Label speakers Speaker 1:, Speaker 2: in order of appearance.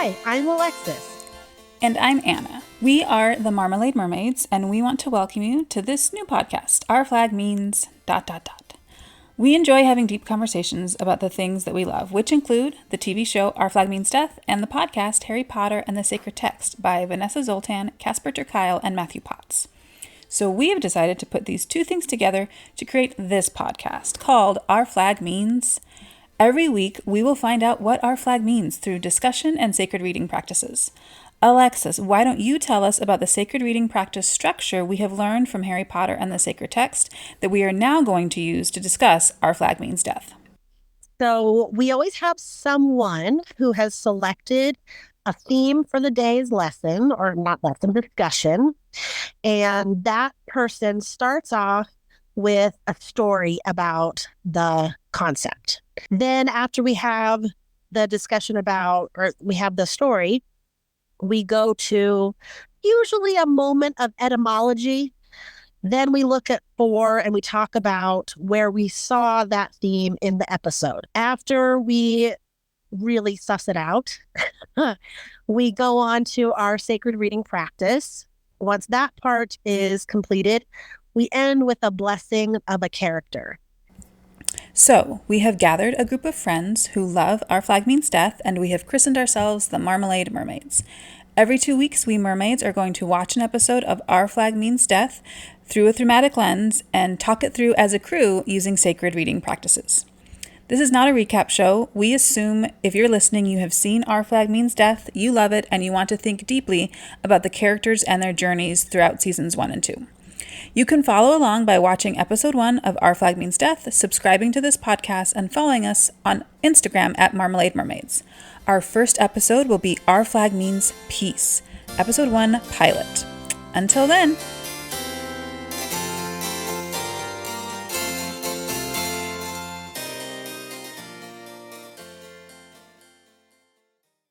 Speaker 1: Hi, I'm Alexis.
Speaker 2: And I'm Anna. We are the Marmalade Mermaids, and we want to welcome you to this new podcast, Our Flag Means ... We enjoy having deep conversations about the things that we love, which include the TV show Our Flag Means Death and the podcast Harry Potter and the Sacred Text by Vanessa Zoltan, Casper ter Kuile, and Matthew Potts. So we have decided to put these two things together to create this podcast called Our Flag Means. Every week, we will find out what our flag means through discussion and sacred reading practices. Alexis, why don't you tell us about the sacred reading practice structure we have learned from Harry Potter and the Sacred Text that we are now going to use to discuss Our Flag Means Death?
Speaker 1: So we always have someone who has selected a theme for the day's lesson, or not lesson, discussion. And that person starts off with a story about the concept. Then after we have the discussion about, or we have the story, we go to usually a moment of etymology. Then we look at and we talk about where we saw that theme in the episode. After we really suss it out, we go on to our sacred reading practice. Once that part is completed, we end with a blessing of a character.
Speaker 2: So, we have gathered a group of friends who love Our Flag Means Death, and we have christened ourselves the Marmalade Mermaids. Every 2 weeks, we mermaids are going to watch an episode of Our Flag Means Death through a thematic lens and talk it through as a crew using sacred reading practices. This is not a recap show. We assume if you're listening, you have seen Our Flag Means Death, you love it, and you want to think deeply about the characters and their journeys throughout seasons 1 and 2. You can follow along by watching episode 1 of Our Flag Means Death, subscribing to this podcast, and following us on Instagram at Marmalade Mermaids. Our first episode will be Our Flag Means Peace, episode 1 pilot. Until then,